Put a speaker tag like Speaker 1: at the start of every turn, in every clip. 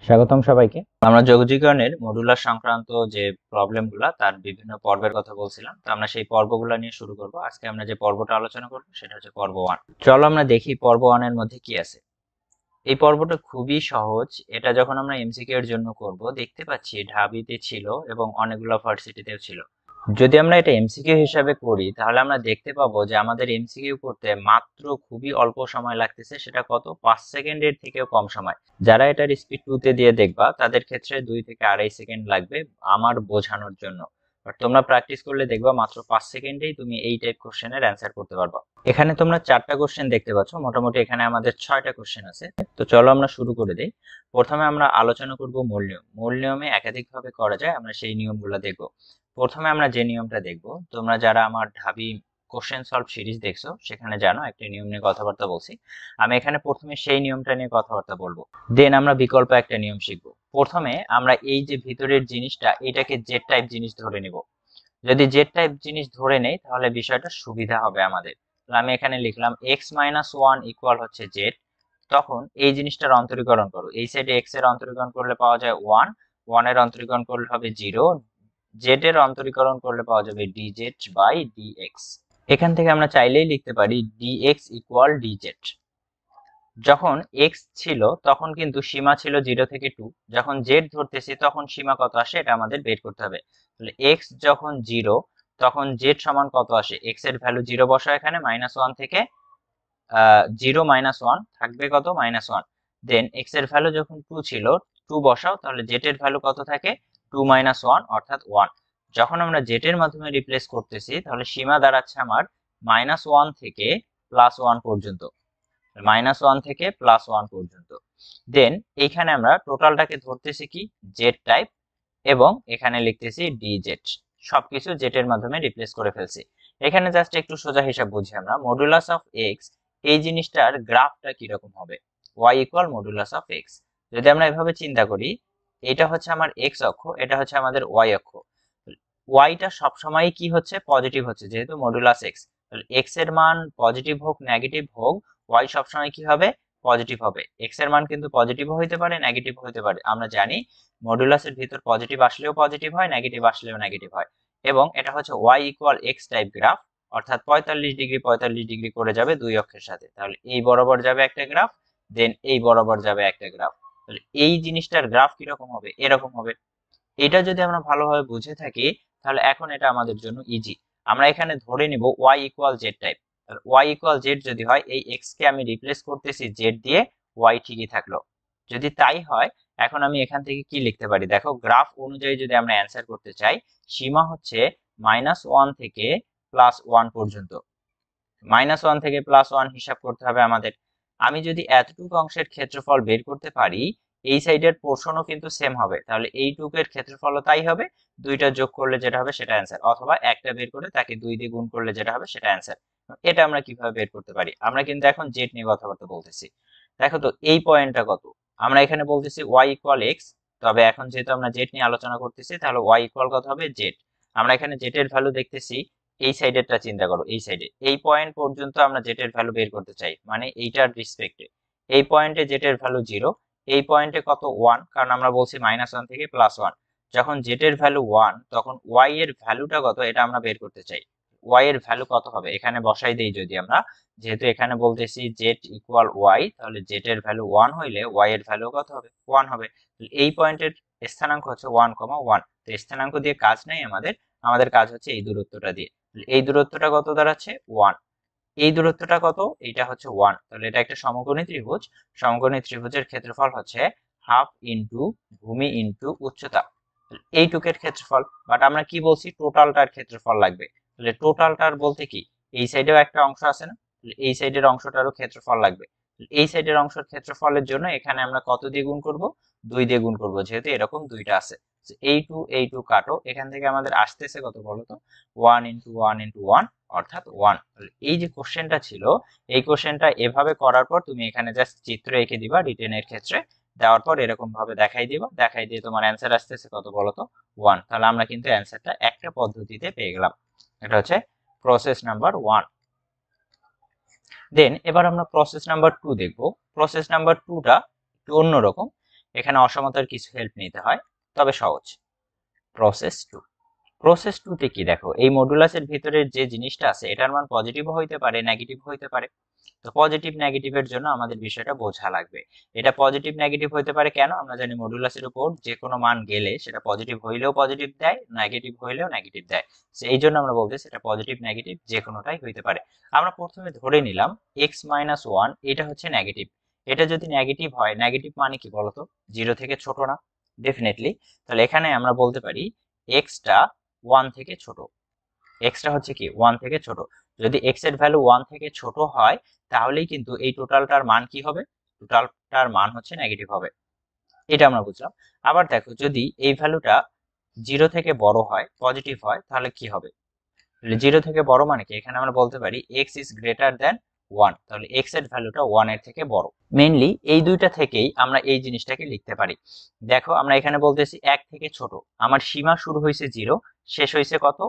Speaker 1: স্বাগতম সবাইকে। আমরা যোগজীকরণের মডুলার সংক্রান্ত যে প্রবলেমগুলো তার বিভিন্ন পর্বের কথা বলছিলাম, তো আমরা সেই পর্বগুলো নিয়ে শুরু করব। আজকে আমরা যে পর্বটা আলোচনা করব সেটা হচ্ছে পর্ব 1। চলো আমরা দেখি পর্ব 1 এর মধ্যে কি আছে। এই পর্বটা খুবই সহজ। এটা যখন আমরা এমসিকিউ এর জন্য করব, দেখতে পাচ্ছি ঢাবিতে ছিল এবং অনেকগুলো ভার্সিটিতেও ছিল। যদি আমরা এটা এমসিকিউ হিসাবে করি তাহলে আমরা দেখতে পাবো যে আমাদের এমসিকিউ করতে মাত্র খুবই অল্প সময় লাগতেছে, সেটা কত 5 সেকেন্ডের থেকেও কম সময়। যারা এটার স্পিড 2 তে দিয়ে দেখবা তাদের ক্ষেত্রে 2 থেকে 2.5 সেকেন্ড লাগবে আমার বোঝানোর জন্য। বাট তোমরা প্র্যাকটিস করলে দেখবা মাত্র 5 সেকেন্ডেই তুমি এই টাইপ কোশ্চেনের অ্যান্সার করতে পারবা। এখানে তোমরা 4টা কোশ্চেন দেখতে পাচ্ছ, মোটামুটি এখানে আমাদের 6টা কোশ্চেন আছে। তো চলো আমরা শুরু করে দেই। প্রথমে আমরা আলোচনা করব মূল নিয়ম। মূল নিয়মে একাধিকভাবে করা যায়, আমরা সেই নিয়মগুলো দেখব। প্রথমে আমরা যে নিয়মটা দেখব, তোমরা যারা আমার ঢাবি কোশ্চেন সলভ সিরিজ দেখছো সেখানে জানো একটা নিয়ম নিয়ে কথাবার্তা বলছি। আমি এখানে প্রথমে সেই নিয়মটা নিয়ে কথাবার্তা বলবো, দেন আমরা বিকল্প একটা নিয়ম শিখব। প্রথমে আমরা এই যে ভিতরের জিনিসটা, এটাকে জেড টাইপ জিনিস ধরে নিব। যদি জেড টাইপ জিনিস ধরে নেই তাহলে বিষয়টা সুবিধা হবে আমাদের। তাহলে আমি এখানে লিখলাম x-1 ইকুয়াল হচ্ছে জেড। তখন এই জিনিসটার অন্তরীকরণ করো, এই সাইডে x এর অন্তরীকরণ করলে পাওয়া যায় 1, 1 এর অন্তরীকরণ করলে হবে 0, জেড এর অন্তরীকরণ করলে পাওয়া যাবে dz বাই dx। এখান থেকে আমরা চাইলেই লিখতে পারি dx ইকুয়াল dz। যখন x ছিল তখন কিন্তু সীমা ছিল 0 থেকে 2, যখন z ধরতেছি তখন সীমা কত আসে এটা আমাদের বের করতে হবে। তাহলে x যখন 0 তখন z সমান কত আসে, x এর ভ্যালু 0 বসাও, এখানে -1 থেকে 0 -1 থাকবে কত, -1। দেন x এর ভ্যালু যখন 2 ছিল 2 বসাও, তাহলে z এর ভ্যালু কত থাকে 2 - 1 অর্থাৎ 1। যখন আমরা z এর মাধ্যমে রিপ্লেস করতেছি তাহলে সীমা দাঁড়াচ্ছে আমার -1 থেকে +1 পর্যন্ত, -1 থেকে +1 পর্যন্ত। দেন এইখানে আমরা টোটালটাকে ধরতেছি কি জেড টাইপ এবং এখানে লিখতেছি dz, সবকিছু জেড এর মাধ্যমে রিপ্লেস করে ফেলছি। এখানে জাস্ট একটু সোজা হিসাব বুঝি আমরা, মডুলাস অফ x এই জিনিসটার গ্রাফটা কি রকম হবে, y equal modulus of x। যদি আমরা এভাবে চিন্তা করি, এটা হচ্ছে আমার x অক্ষ, এটা হচ্ছে আমাদের y অক্ষ। y টা সবসময় কি হচ্ছে, পজিটিভ হচ্ছে, যেহেতু মডুলাস x। তাহলে x এর মান পজিটিভ হোক নেগেটিভ হোক, y সবসময় কি হবে, পজিটিভ হবে। x এর মান কিন্তু পজিটিভও হতে পারে নেগেটিভও হতে পারে, আমরা জানি মডুলাসের ভিতর পজিটিভ আসলেও পজিটিভ হয়, নেগেটিভ আসলেও নেগেটিভ হয়। এবং এটা হচ্ছে y equal x type graph, অর্থাৎ 45 ডিগ্রি 45 ডিগ্রি করে যাবে দুই অক্ষের সাথে। তাহলে এই বরাবর যাবে একটা গ্রাফ, দেন এই বরাবর যাবে একটা গ্রাফ। তাহলে এই জিনিসটার গ্রাফ কিরকম হবে, এরকম হবে। এটা যদি আমরা ভালোভাবে বুঝে থাকি তাহলে এখন এটা আমাদের জন্য ইজি। আমরা এখানে ধরে নিব y ইকুয়াল জেড টাইপ। তাহলে y ইকুয়াল জেড যদি হয়, এই x কে আমি রিপ্লেস করতেছি জেড দিয়ে, y ঠিকই থাকলো। যদি তাই হয়, এখন আমি এখান থেকে কি লিখতে পারি দেখো, গ্রাফ অনুযায়ী যদি আমরা অ্যান্সার করতে চাই, সীমা হচ্ছে -1 থেকে +1 পর্যন্ত। -1 থেকে +1 হিসাব করতে হবে আমাদের। আমি যদি এতটুকু অংশের ক্ষেত্রফল বের করতে পারি, এই সাইডের পোর্শনও কিন্তু সেম হবে, তাহলে এইটুকের ক্ষেত্রফলও তাই হবে। দুইটা যোগ করলে যেটা হবে সেটা অ্যান্সার, অথবা একটা বের করে তাকে 2 দিয়ে গুণ করলে যেটা হবে সেটা অ্যান্সার। এটা আমরা কিভাবে বের করতে পারি, আমরা কিন্তু এখন জেড নিয়ে কথাবার্তা বলতেছি। দেখো তো এই পয়েন্টটা কত, আমরা এখানে বলতেছি y ইকুয়াল x, তবে এখন যেহেতু আমরা জেড নিয়ে আলোচনা করতেছি তাহলে y ইকুয়াল কত হবে জেড। আমরা এখানে জেড এর ভ্যালু দেখতেছি, এই সাইডেরটা চিন্তা করো, এই সাইডে এই পয়েন্ট পর্যন্ত আমরা জেড এর ভ্যালু বের করতে চাই, মানে এইটার রেসপেক্টে। এই পয়েন্টে জেড এর ভ্যালু 0, এই পয়েন্টে কত 1, কারণ আমরা বলছি -1 থেকে +1। যখন জেড এর ভ্যালু 1 তখন y এর ভ্যালুটা কত এটা আমরা বের করতে চাই। y এর ভ্যালু কত হবে এখানে বসাই দেই যদি আমরা, যেহেতু এখানে বলতেছি জেড ইকুয়াল y, তাহলে জেড এর ভ্যালু 1 হইলে y এর ভ্যালু কত হবে, 1 হবে। এই পয়েন্টের স্থানাঙ্ক হচ্ছে 1,1। তো স্থানাঙ্ক দিয়ে কাজ নাই আমাদের, আমাদের কাজ হচ্ছে এই দূরত্বটা দিয়ে। এই দূরত্বটা কত দাঁড়াচ্ছে 1, এই দূরত্বটা কত, এটা হচ্ছে 1। তাহলে এটা একটা সমকোণী ত্রিভুজ, সমকোণী ত্রিভুজের ক্ষেত্রফল হচ্ছে হাফ ইনটু ভূমি ইনটু উচ্চতা, এইটুকের ক্ষেত্রফল। বাট আমরা কি বলছি, টোটালটার ক্ষেত্রফল লাগবে। তাহলে টোটালটার বলতে কি, এই সাইডেও একটা অংশ আছে না, এই সাইডের অংশটারও ক্ষেত্রফল লাগবে। এই সাইডের অংশের ক্ষেত্রফলের জন্য এখানে আমরা কত দিয়ে গুণ করব, 2 দিয়ে গুণ করব, যেহেতু এরকম দুইটা আছে। এই টু কাটো, এখান থেকে আমাদের আসতেছে কত বলতো, 1 ইনটু 1 ইনটু 1 অর্থাৎ 1। এই যে কোশ্চেনটা ছিল, এই কোশ্চেনটা এভাবে করার পর তুমি এখানে জাস্ট চিত্র এঁকে দিবা রিটেনের ক্ষেত্রে, দেওয়ার পর এরকম ভাবে দেখাই দিবা, দেখাই দিয়ে তোমার অ্যান্সার আসতেছে কত বলতো 1। তাহলে আমরা কিন্তু অ্যান্সারটা একটা পদ্ধতিতে পেয়ে গেলাম। এটা হচ্ছে প্রসেস নাম্বার 1। দেন এবার আমরা প্রসেস নাম্বার 2 দেখব। প্রসেস নাম্বার 2টা একটু অন্যরকম। এখানে অসমতার কিছু হেল্প নিতে হয়, তবে সহজ। প্রসেস 2, প্রসেস 2 তে কি দেখো, এই মডুলাসের ভিতরে যে জিনিসটা আছে এটার মান পজিটিভও হইতে পারে, নেগেটিভ হইতে পারে। তো পজিটিভ নেগেটিভের জন্য আমাদের বিষয়টা বোঝা লাগবে। এটা পজিটিভ নেগেটিভ হইতে পারে কেন? আমরা জানি মডুলাসের উপর যে কোনো মান গেলে সেটা পজিটিভ হইলেও পজিটিভ দেয়, নেগেটিভ হইলেও নেগেটিভ দেয়। তো এই জন্য আমরা বলতেছি এটা পজিটিভ নেগেটিভ যে কোনোটাই হইতে পারে। আমরা প্রথমে ধরে নিলাম x-1 এটা হচ্ছে নেগেটিভ। এটা যদি নেগেটিভ হয়, নেগেটিভ মানে কি বলতো? 0 থেকে ছোট না? ডেফিনেটলি। তাহলে এখানে আমরা বলতে পারি এক্সটা 1 থেকে ছোট। এক্সটা হচ্ছে কি 1 থেকে ছোট। যদি এক্স এর ভ্যালু 1 থেকে ছোট হয় তাহলেই কিন্তু এই টোটালটার মান কি হবে? টোটালটার মান হচ্ছে নেগেটিভ হবে। এটা আমরা বুঝলাম। আবার দেখো যদি এই ভ্যালুটা 0 থেকে বড় হয়, পজিটিভ হয়, তাহলে কি হবে? 0 থেকে বড় মানে কি? এখানে আমরা বলতে পারি x ইজ গ্রেটার দ্যান 1, তাহলে x এর ভ্যালুটা 1 এর থেকে বড়। মেইনলি এই দুইটা থেকেই আমরা এই জিনিসটাকে লিখতে পারি। দেখো আমরা এখানে বলতেছি 1 থেকে ছোট, আমার সীমা শুরু হয়েছে 0, শেষ হয়েছে কত?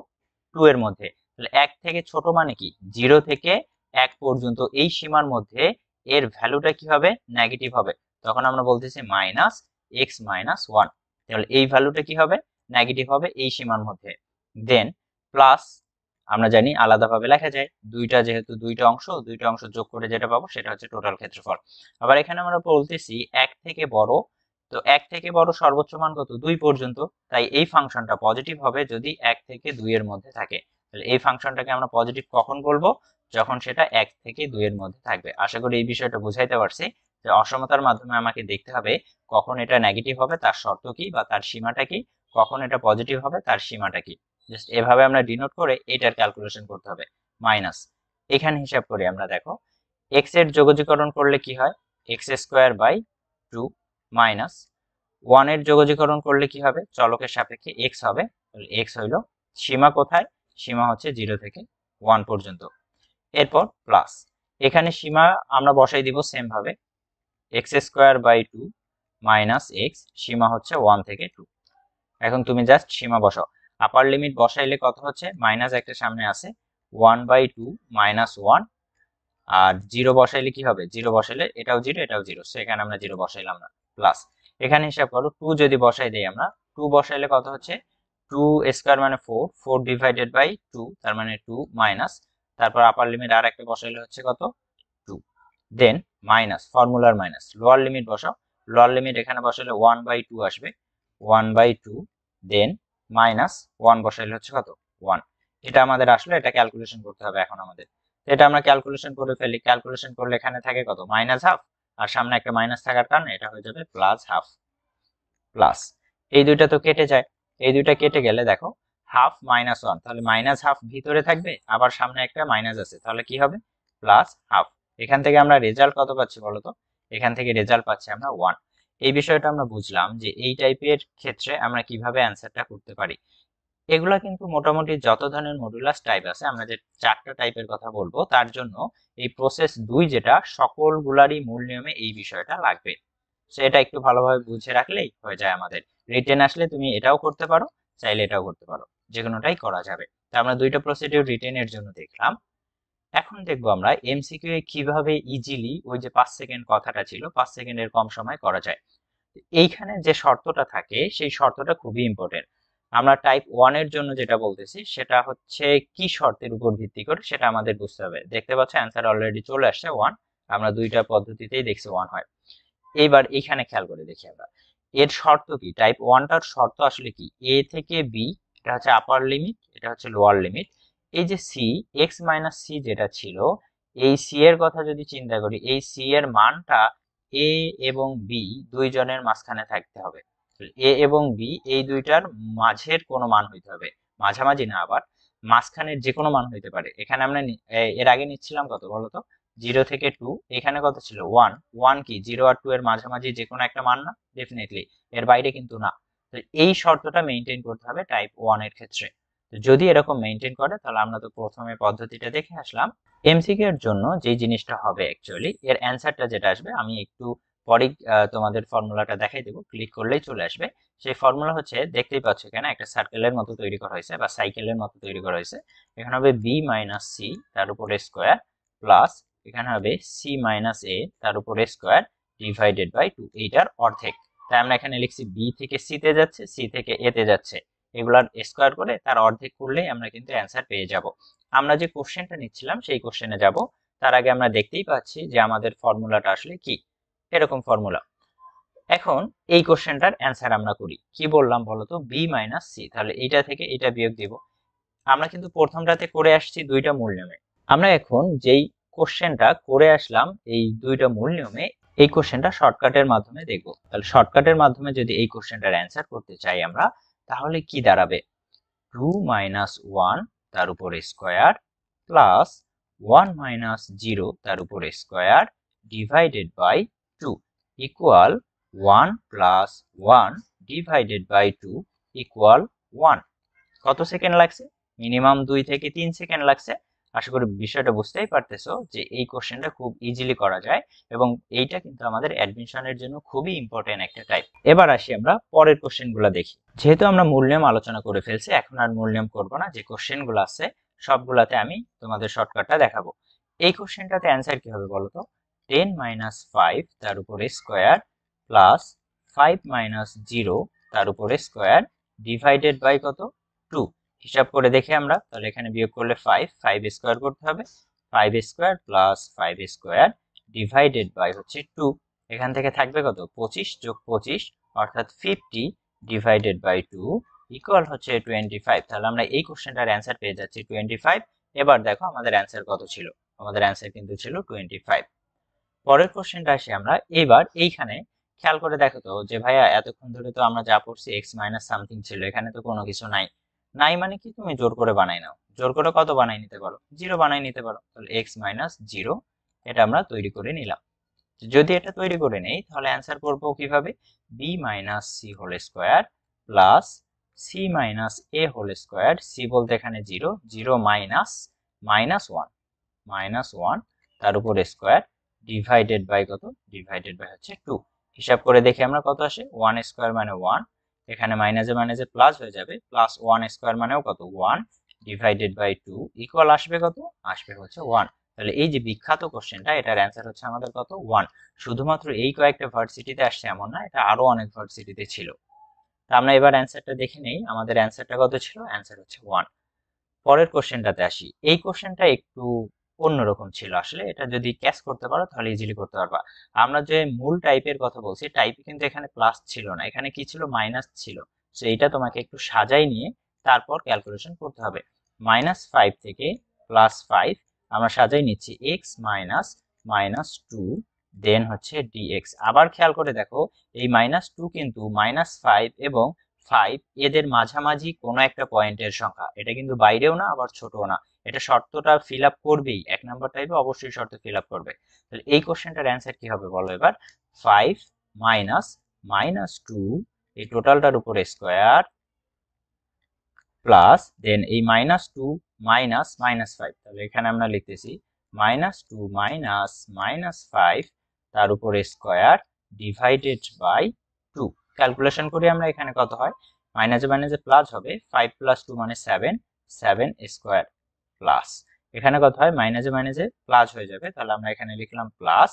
Speaker 1: 2 এর মধ্যে। তাহলে 1 থেকে ছোট মানে কি? 0 থেকে 1 পর্যন্ত এই সীমার মধ্যে এর ভ্যালুটা কি হবে? নেগেটিভ হবে। তখন আমরা বলতেছি মাইনাস x মাইনাস 1, তাহলে এই ভ্যালুটা কি হবে? নেগেটিভ হবে এই সীমার মধ্যে। দেন প্লাস, আমরা জানি আলাদাভাবে লেখা যায়, যেহেতু দুইটা অংশ যোগ করে যেটা পাবো সেটা হচ্ছে টোটাল ক্ষেত্রফল। আবার এখানে আমরা বলতেছি 1 থেকে বড়, তো 1 থেকে বড় সর্বোচ্চ মান কত? 2 পর্যন্ত। তাই এই ফাংশনটা পজিটিভ হবে যদি 1 থেকে 2 এর মধ্যে থাকে। তাহলে এই ফাংশনটাকে আমরা পজিটিভ কখন বলবো? যখন সেটা 1 থেকে 2 এর মধ্যে থাকবে। আশা করি এই বিষয়টা বুঝাইতে পারছি যে অসমতার মাধ্যমে আমাকে দেখতে হবে কখন এটা নেগেটিভ হবে, তার শর্ত কি বা তার সীমাটা কি, কখন এটা পজিটিভ হবে, তার সীমাটা কি। জাস্ট এভাবে আমরা ডিনোট করে এটার ক্যালকুলেশন করতে হবে। মাইনাস, এখানে হিসাব করি আমরা, দেখো এক্স এর যোগজীকরণ করলে কি হয়? এক্স স্কোয়ার বাই 2 মাইনাস 1 এর যোগজীকরণ করলে কি হবে? চলকের সাপেক্ষে এক্স হবে। তাহলে এক্স হইল, সীমা কোথায়? সীমা হচ্ছে 0 থেকে 1 পর্যন্ত। এরপর প্লাস, এখানে সীমা আমরা বসাই দিব সেম ভাবে, X square by 2 minus X, সীমা হচ্ছে 1 থেকে 2। এখন তুমি জাস্ট সীমা বসাও। আপার লিমিট বসাইলে কত হচ্ছে? মাইনাস একটা সামনে আছে, 1/2 মাইনাস 1, আর 0 বসাইলে কি হবে? 0 বসাইলে এটাও 0 এটাও 0, সো এখানে আমরা 0 বসাইলাম না। প্লাস, এখানে হিসাব করো 2 যদি বসাই দেই আমরা, 2 বসাইলে কত হচ্ছে? 2 স্কয়ার মানে 4, 4 ডিভাইডেড বাই 2, তার মানে 2 মাইনাস, তারপর আপার লিমিট আর একটা বসাইলে হচ্ছে কত? 2। Than minus, ফর্মুলার minus, lower limit বসাও। লোয়ার লিমিট এখানে বসাইলে 1/2 আসবে, 1/2, দেন মাইনাস 1 বসাইলে হচ্ছে কত? 1। এটা আমাদের আসলে এটা ক্যালকুলেশন করতে হবে এখন আমাদের। এটা আমরা ক্যালকুলেশন করে ফেলি। ক্যালকুলেশন করলে এখানে থাকে কত? মাইনাস হাফ, আর সামনে একটা মাইনাস থাকার কারণে এটা হয়ে যাবে প্লাস হাফ। প্লাস, এই দুইটা তো কেটে যায়, এই দুইটা কেটে গেলে দেখো হাফ মাইনাস 1, তাহলে মাইনাস হাফ ভিতরে থাকবে, আবার সামনে একটা মাইনাস আছে, তাহলে কি হবে? Plus half. এখান থেকে আমরা রেজাল্ট কত পাচ্ছি বলতো? এখান থেকে রেজাল্ট পাচ্ছি আমরা 1। এই বিষয়টা আমরা বুঝলাম যে এই টাইপের ক্ষেত্রে আমরা কিভাবে অ্যান্সারটা করতে পারি। এগুলা কিন্তু মোটামুটি যত ধরনের মডুলাস টাইপ আছে, আমরা যে 4টা টাইপের কথা বলবো তার জন্য এই প্রসেস 2 যেটা, সকলগুলারই মূল নিয়মে এই বিষয়টা লাগবে। সো এটা একটু ভালোভাবে বুঝে রাখলেই হয়ে যায় আমাদের। রিটেন আসলে তুমি এটাও করতে পারো, চাইলে এটাও করতে পারো, যে কোনোটাই করা যাবে। তা আমরা দুইটা প্রসিডিউর রিটেনের জন্য দেখলাম। এখন দেখবো আমরা এমসিকিউ এ কিভাবে ইজিলি ওই যে 5 সেকেন্ড কথাটা ছিল, 5 সেকেন্ডের কম সময় করা যায়। এইখানে যে শর্তটা থাকে সেই শর্তটা খুবই ইম্পর্টেন্ট। আমরা টাইপ 1 এর জন্য যেটা বলতেছি সেটা হচ্ছে কি শর্তের উপর ভিত্তি করে সেটা আমাদের বুঝতে হবে। দেখতে পাচ্ছ অ্যান্সার অলরেডি চলে আসছে 1, আমরা দুইটা পদ্ধতিতেই দেখছি 1 হয়। এইবার এখানে খেয়াল করে দেখি আমরা এর শর্ত কি। টাইপ 1টার শর্ত আসলে কি? এ থেকে বি, এটা হচ্ছে আপার লিমিট, এটা হচ্ছে লোয়ার লিমিট। এই যে সি, এক্স মাইনাস সি যেটা ছিল, এই সি এর কথা যদি চিন্তা করি, এই সি এর মানটা এ এবং বি দুইজনের মাঝখানে থাকতে হবে। এ এবং বি এই দুইটার মাঝের কোনো মান হইতে হবে, মাঝামাঝি না, আবার মাঝখানের যে কোনো মান হইতে পারে। এখানে আমরা এর আগে নিচ্ছিলাম কত বলতো? 0 থেকে 2, এখানে কত ছিল? 1। 1 কি 0 আর 2 এর মাঝামাঝি যে কোনো একটা মান না? ডেফিনেটলি এর বাইরে কিন্তু না। তো এই শর্তটা মেইনটেইন করতে হবে টাইপ 1 এর ক্ষেত্রে। তো যদি এরকম মেইনটেইন করে তাহলে আমরা তো প্রথমে পদ্ধতিটা দেখে আসলাম। এমসিকিউ এর জন্য যে জিনিসটা হবে অ্যাকচুয়ালি এর অ্যানসারটা যেটা আসবে, আমি একটু পরে তোমাদের ফর্মুলাটা দেখাই দেবো, ক্লিক করলেই চলে আসবে। সেই ফর্মুলা হচ্ছে, দেখতেই পাচ্ছ এখানে একটা সার্কেলের মতো তৈরি করা হয়েছে বা সাইকেলের মতো তৈরি করা হয়েছে। এখানে হবে বি মাইনাস সি তার উপরে স্কোয়ার, প্লাস এখানে হবে সি মাইনাস এ তার উপরে স্কোয়ার ডিভাইডেড বাই 2, এইটার অর্ধেক। তাই আমরা এখানে লিখছি বি থেকে সি তে যাচ্ছে, সি থেকে এ তে যাচ্ছে, এগুলার স্কোয়ার করে তার অর্ধেক করলেই আমরা কিন্তু অ্যান্সার পেয়ে যাব। আমরা যে কোশ্চেনটা নিচ্ছিলাম সেই কোশ্চেনে যাব, তার আগে আমরা দেখতেই পাচ্ছি যে আমাদের ফর্মুলাটা আসলে কি, এরকম ফর্মুলা। এখন এই কোশ্চেনটার অ্যান্সার আমরা করি, কি বললাম বলতো, বি মাইনাস সি, তাহলে এইটা থেকে এটা বিয়োগ দিব। আমরা কিন্তু প্রথমটাতে করে আসছি দুইটা মূল নিয়মে, আমরা এখন যেই কোশ্চেনটা করে আসলাম এই দুইটা মূল নিয়মে, এই কোশ্চেনটা শর্টকাটের মাধ্যমে দেখব। তাহলে শর্টকাটের মাধ্যমে যদি এই কোশ্চেনটার অ্যান্সার করতে চাই আমরা, তাহলে কি দাঁড়াবে, 2 মাইনাস 1 তার উপরে স্কোয়ার প্লাস 1 মাইনাস 0 তার উপরে square divided by 2 equal 1 plus 1 divided by 2 equal 1। কত সেকেন্ড লাগছে, মিনিমাম 2 থেকে 3 সেকেন্ড লাগছে। আশা করি বিষয়টা বুঝতেই পারতেছো যে এই কোশ্চেনটা খুব ইজিলি করা যায় এবং এইটা কিন্তু আমাদের অ্যাডমিশনের জন্য খুবই ইম্পর্টেন্ট একটা টাইপ। এবার আসি আমরা পরের কোশ্চেনগুলো দেখি। যেহেতু আমরা মূল নিয়ম আলোচনা করে ফেলছি, এখন আর মূল নিয়ম করবো না, যে কোশ্চেনগুলো আছে সবগুলাতে আমি তোমাদের শর্টকাটটা দেখাবো। এই কোশ্চেনটাতে অ্যান্সার কি হবে বলতো, 10 মাইনাস 5 তার উপরে স্কোয়ার প্লাস 5 মাইনাস 0 তার উপরে স্কোয়ার ডিভাইডেড বাই কত, 2। হিসাব করে দেখি আমরা, তাহলে এখানে বিয়োগ করলে 5 স্কোয়ার করতে হবে, 5 square plus 5 square divided by হচ্ছে 2। এখান থেকে থাকবে কত, 25 যোগ 25 অর্থাৎ 50 ডিভাইডেড বাই 2 ইকুয়াল হচ্ছে 25। তাহলে আমরা এই কোশ্চেনটার অ্যান্সার পেয়ে যাচ্ছি 25। এবার দেখো আমাদের অ্যান্সার কত ছিল, আমাদের অ্যান্সার কিন্তু ছিল 25। পরের কোশ্চেনটা আসি আমরা, এবার এইখানে খেয়াল করে দেখো তো যে ভাইয়া এতক্ষণ ধরে তো আমরা যা পড়ছি x মাইনাস সামথিং ছিল, এখানে তো কোনো কিছু নাই। নাই মানে কি, তুমি জোর করে বানাই নাও, জোর করে কত বানাই নিতে পারো, 0 বানাই নিতে পারো। তাহলে x মাইনাস 0 এটা আমরা তৈরি করে নিলাম। যদি এটা তৈরি করে নেই তাহলে অ্যান্সার করবো কিভাবে, b minus C whole square plus C minus A whole square, C বলতে এখানে 0, 0 মাইনাস মাইনাস 1 তার উপর স্কোয়ার ডিভাইডেড বাই কত, ডিভাইডেড বাই হচ্ছে 2। হিসাব করে দেখি আমরা কত আসে, 1 স্কোয়ার মানে 1, এখানে মাইনাসে মাইনাসে প্লাস হয়ে যাবে, প্লাস 1 স্কোয়ার মানেও কত 1 ডিভাইডেড বাই 2 ইকুয়াল আসবে কত, আসবে হচ্ছে 1। তাহলে এই যে বিখ্যাত কোশ্চেনটা, এটার অ্যান্সার হচ্ছে আমাদের কত, 1। শুধুমাত্র এই কয়েকটা ভার্সিটিতে আসছে এমন না, এটা আরো অনেক ভার্সিটিতে ছিল। তা আমরা এবার অ্যান্সারটা দেখে নেই, আমাদের অ্যান্সারটা কত ছিল, অ্যান্সার হচ্ছে 1। পরের কোশ্চেনটাতে আসি, এই কোশ্চেনটা একটু অন্যরকম ছিল আসলে, এটা যদি ক্যাচ করতে পারো তাহলে ইজিলি করতে পারবা। আমরা যে মূল টাইপের কথা বলছি, টাইপে কিন্তু এখানে প্লাস ছিল না, এখানে কি ছিল, মাইনাস ছিল। সো এইটা তোমাকে একটু সাজাই নিয়ে তারপর ক্যালকুলেশন করতে হবে। -5 থেকে +5 আমরা সাজাই নিচ্ছি x মাইনাস -2 দেন হচ্ছে dx। আবার খেয়াল করে দেখো, এই -2 কিন্তু -5 এবং 5 এদের মাঝামাঝি কোনো একটা পয়েন্টের সংখ্যা, এটা কিন্তু বাইরেও না আবার ছোটও না, এটা শর্তটা ফিল আপ করবেই, 1 নম্বর টাইপে অবশ্যই শর্ত ফিল আপ করবে। তাহলে এই কোশ্চেনটার অ্যান্সার কি হবে বলো এবার, 5 মাইনাস -2 এই টোটালটার উপরে স্কোয়ার প্লাস দেন এই -2 মাইনাস -5, তাহলে এখানে আমরা লিখতেছি -2 মাইনাস -5 তার উপরে স্কোয়ার ডিভাইডেড বাই 2। ক্যালকুলেশন করি আমরা, এখানে কত হয়, মাইনাসে মাইনাসে প্লাস হবে, 5 + 2 মানে 7 স্কোয়ার প্লাস এখানে কত হয়, মাইনাসে মাইনাসে প্লাস হয়ে যাবে, তাহলে আমরা এখানে লিখলাম প্লাস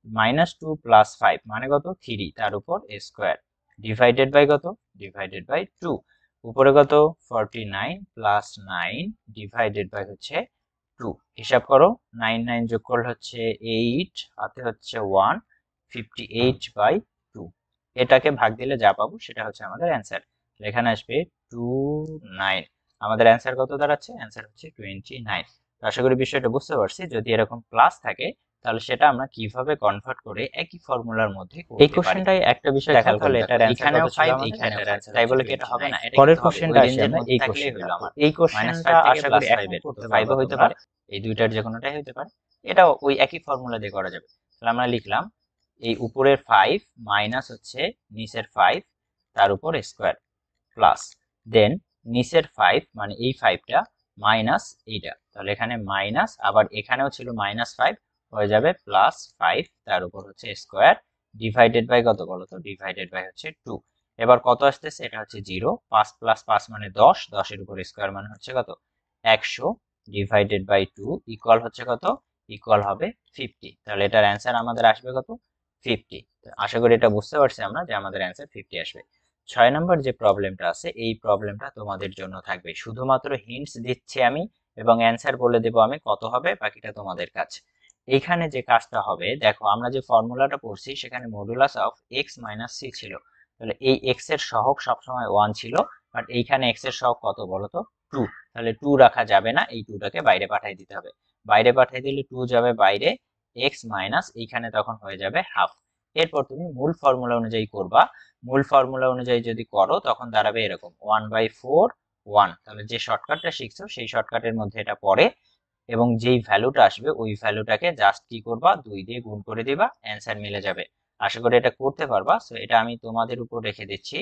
Speaker 1: -2 + 5 মানে কত, 3 তার উপর স্কোয়ার ডিভাইডেড বাই কত, ডিভাইডেড বাই 2। উপরে কত, 49 + 9 ডিভাইডেড বাই হচ্ছে 2। হিসাব করো, 9 9 যোগ করলে হচ্ছে 8, হাতে হচ্ছে 1, 58/2। এটাকে ভাগ দিলে যা পাবো সেটা হচ্ছে আমাদের অ্যান্সার। এখানে আসবে 29। আমাদের অ্যান্সার কত দাঁড়াচ্ছে, অ্যান্সার হচ্ছে 29। আশা করি বিষয়টা বুঝতে পারছি। যদি এরকম প্লাস থাকে তাহলে সেটা আমরা কিভাবে কনভার্ট করে একই ফর্মুলার মধ্যে করতে পারি। এই কোশ্চেনটাই একটা বিষয় খেয়াল করলে, এটার অ্যানসারও 5 এইখানেও 5, তাই বলে কি এটা হবে না, এটা পরের কোশ্চেনটা আসে আমরা, এই কোশ্চেনটা হলো আমার, এই কোশ্চেনটা আশা করি এখন করতে 5 হতে পারে, এই দুইটার যে কোনোটাই হতে পারে, এটা ওই একই ফর্মুলা দিয়ে করা যাবে। তাহলে আমরা লিখলাম এই উপরের 5 মাইনাস হচ্ছে নিচের 5 তার উপর স্কয়ার প্লাস দেন নিচের 5 মানে এই 5টা মাইনাস এইটা, তাহলে এখানে মাইনাস, আবার এখানেও ছিল -5 হয়ে যাবে +5 তার উপর হচ্ছে স্কয়ার ডিভাইডেড বাই কত বলো তো, ডিভাইডেড বাই হচ্ছে 2। এবার কত আসতেছে, এটা হচ্ছে 0, 5 + 5 মানে 10, 10 এর উপর স্কয়ার মানে হচ্ছে কত, 100 ডিভাইডেড বাই 2 ইকুয়াল হচ্ছে কত, ইকুয়াল হবে 50। তাহলে এটার অ্যান্সার আমাদের আসবে কত, 50। আশা করি এটা বুঝতে পারছি আমরা যে আমাদের অ্যান্সার 50 আসবে। 6 নম্বর যে প্রবলেমটা আছে এই প্রবলেমটা তোমাদের জন্য থাকবে, শুধুমাত্র হিন্টস দিচ্ছি আমি এবং অ্যান্সার বলে দেব আমি কত হবে, বাকিটা তোমাদের কাজ। এইখানে যে কাজটা হবে, দেখো আমরা যে ফর্মুলাটা পড়ছি সেখানে modulus of x minus C ছিল, তাহলে এই x এর সহগ সবসময় 1 ছিল, বাট এইখানে x এর সহগ কত বলো তো 2, তাহলে 2 রাখা যাবে না, এই 2টাকে বাইরে পাঠিয়ে দিতে হবে। বাইরে পাঠিয়ে দিলে 2 যাবে বাইরে, x মাইনাস এইখানে তখন হয়ে যাবে হাফ। এরপর তুমি মূল ফর্মুলা অনুযায়ী করবা, মূল ফর্মুলা অনুযায়ী যদি করো তখন দাঁড়াবে এরকম 1/4 1, তাহলে যে শর্টকাটটা শিখছো সেই শর্টকাটের মধ্যে এটা পড়ে এবং যেই ভ্যালুটা আসবে ওই ভ্যালুটাকে জাস্ট কি করবা 2 দিয়ে গুণ করে দিবা, অ্যান্সার মিলে যাবে। আশা করি এটা করতে পারবা। সো এটা আমি তোমাদের উপর রেখে দিচ্ছি,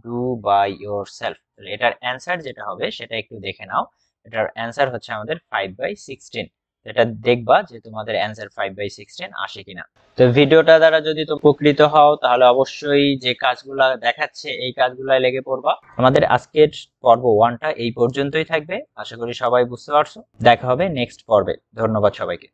Speaker 1: ডু বাই ইয়োর সেলফ। এটার অ্যান্সার যেটা হবে সেটা একটু দেখে নাও। এটার অ্যান্সার হচ্ছে আমাদের 5/16। এটা দেখবা যে তোমাদের অ্যান্সার 5/16 আসে কিনা। তো ভিডিওটা দ্বারা যদি তো উপকৃত হও তাহলে অবশ্যই যে কাজগুলা দেখাচ্ছে এই কাজগুলায় লেগে পড়বা। আমাদের আজকের পর্ব 1টা এই পর্যন্তই থাকবে, আশা করি সবাই বুঝতে পারছো। দেখা হবে নেক্সট পর্বে। ধন্যবাদ সবাইকে।